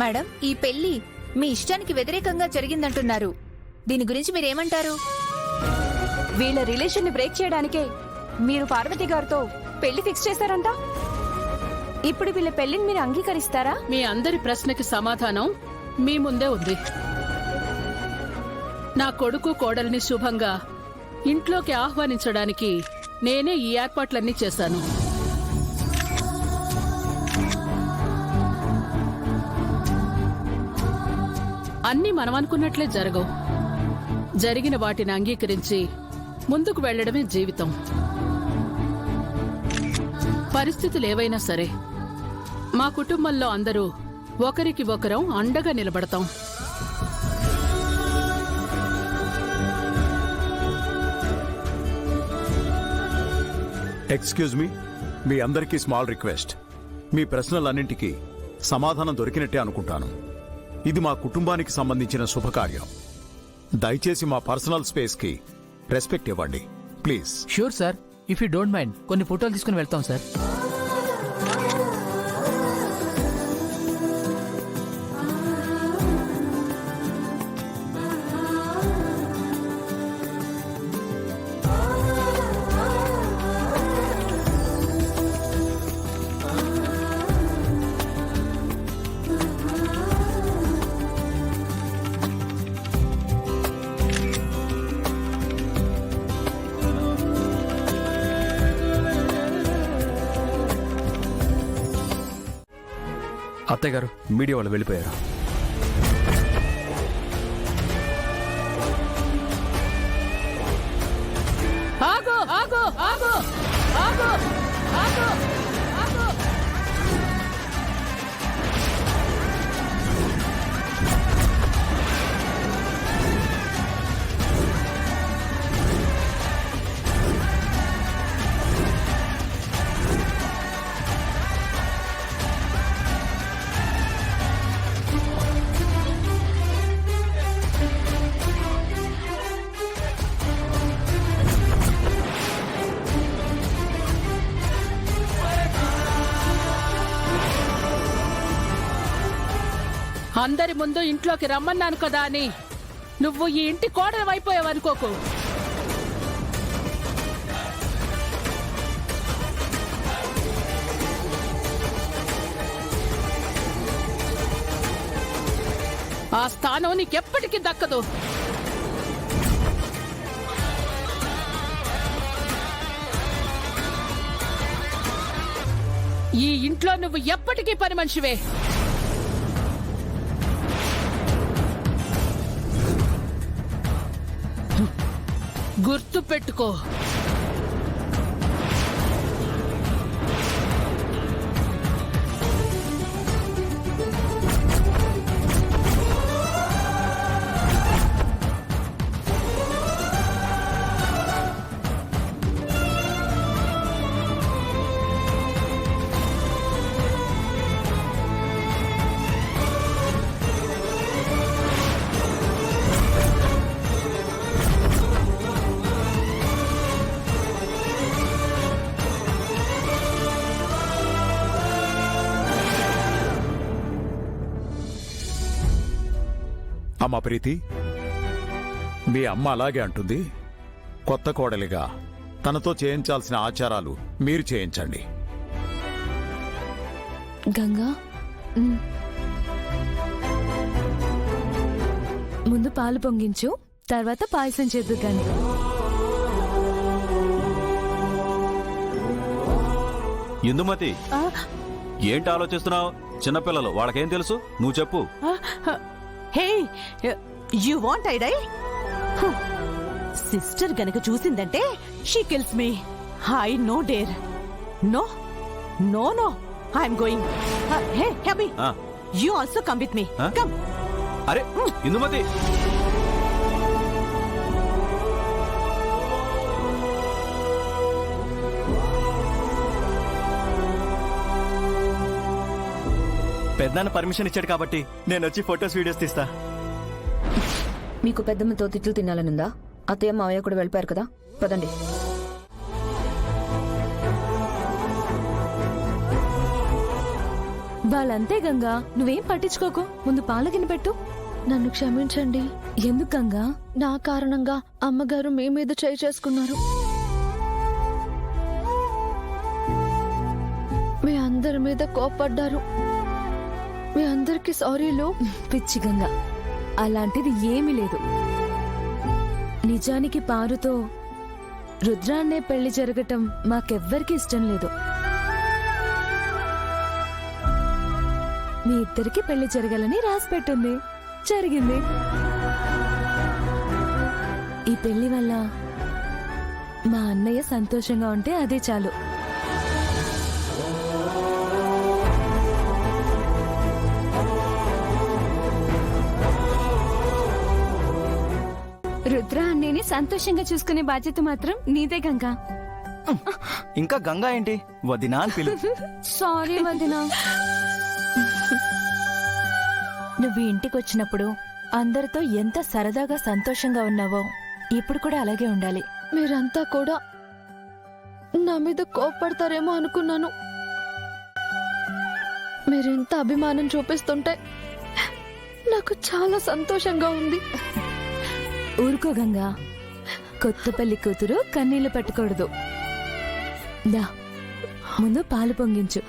Madam, ఈ పెళ్లి మీ ఇష్టానికి వ్యతిరేకంగా జరిగిందంటున్నారు. దీని గురించి మీరేమంటారు? వీళ్ళ రిలేషన్ ని బ్రేక్ చేయడానికే మీరు పార్వతి గారితో పెళ్లి ఫిక్స్ చేశారంట. ఇప్పుడు వీళ్ళ పెళ్లిని మీరు అంగీకరిస్తారా? మీ అందరి ప్రశ్నకి సమాధానం మీ ముందే ఉంది. నా కొడుకు కోడల్ని శుభంగా ఇంట్లోకి ఆహ్వానించడానికి నేనే ఈ ఏర్పాట్లన్నీ చేశాను. అన్నీ మనం అనుకున్నట్లే జరగవు. జరిగిన వాటిని అంగీకరించి ముందుకు వెళ్లడమే జీవితం. పరిస్థితులు ఏవైనా సరే మా కుటుంబంలో అందరూ ఒకరికి ఒకరం అండగా నిలబడతాం. ఎక్స్క్యూజ్ మీ అందరికీ స్మాల్ రిక్వెస్ట్. మీ ప్రశ్నలన్నింటికీ సమాధానం దొరికినట్టే అనుకుంటాను. ఇది మా కుటుంబానికి సంబంధించిన శుభకార్యం. దయచేసి మా పర్సనల్ స్పేస్కి రెస్పెక్ట్ ఇవ్వండి please. Sure sir, if you don't mind కొన్ని ఫోటోలు తీసుకుని వెళ్తాం సార్. అత్తయ్య గారు, మీడియా వాళ్ళు వెళ్ళిపోయారు. ఆగు ఆగు ఆగు ఆగు ఆగు ఆగు. అందరి ముందు ఇంట్లోకి రమ్మన్నాను కదా అని నువ్వు ఈ ఇంటి కోడలు అయిపోయావనుకోకు. ఆ స్థానం నీకెప్పటికీ దక్కదు. ఈ ఇంట్లో నువ్వు ఎప్పటికీ పని మనిషివే. గుర్తు పెట్టుకో. అమ్మ ప్రీతి, మీ అమ్మ అలాగే అంటుంది. కొత్త కోడలిగా తనతో చేయించాల్సిన ఆచారాలు మీరు చేయించండి. గంగా, ముందు పాలు పొంగించు, తర్వాత పాయసం చేద్దు. కానీ ఇందుమతి, ఏంటి ఆలోచిస్తున్నావు? చిన్నపిల్లలు, వాళ్ళకేం తెలుసు? నువ్వు చెప్పు. Hey, you want I die? Sister గనక చూసిందంటే she kills me. I no dare. No no no, I'm going. Hey Happy, you also come with me. Come. అరే ఇందుమతి, పెద్దనాన్న పర్మిషన్ ఇచ్చాడు కాబట్టి నేను వచ్చి ఫొటోస్ వీడియోస్ తీస్తా. మీకు పెద్దమ్మతో తిట్లు తినాలనుందా? అత్తయ్య మావయ్య కూడా వెళ్ళిపోయారు కదా, పదండి. వాళ్ళంతే గంగా, నువ్వేం పట్టించుకోకు. ముందు పాలగిన పెట్టు. నన్ను క్షమించండి. ఎందుకు గంగా? నా కారణంగా అమ్మగారు మీ మీద చేయి చేసుకున్నారు. మీ అందరి మీద కోపడ్డారు. మీ అందరికి సారీలు. పిచ్చి గంగా, అలాంటిది ఏమీ లేదు. నిజానికి పారుతో రుద్రాన్నే పెళ్లి జరగటం మాకెవ్వరికి ఇష్టం లేదు. మీ ఇద్దరికి పెళ్లి జరగాలని రాసి పెట్టింది, జరిగింది. ఈ పెళ్లి వల్ల మా అన్నయ్య సంతోషంగా ఉంటే అదే చాలు. రుద్ర అన్నయ్యని సంతోషంగా చూసుకునే బాధ్యత మాత్రం నీదే గంగా. ఇంకా గంగా ఏంటి, వదినా అని పిలు. సారీ వదినా. నువ్వు ఇంటికి వచ్చినప్పుడు అందరితో ఎంత సరదాగా సంతోషంగా ఉన్నావో ఇప్పుడు కూడా అలాగే ఉండాలి. మీరంతా కూడా నా మీద కోపడతారేమో అనుకున్నాను. మీరెంత అభిమానం చూపిస్తుంటే నాకు చాలా సంతోషంగా ఉంది. ఊరుకో గంగా, కొత్త పెళ్లి కూతురు కన్నీళ్లు పట్టకూడదు. దా, ముందు పాలు పొంగించు.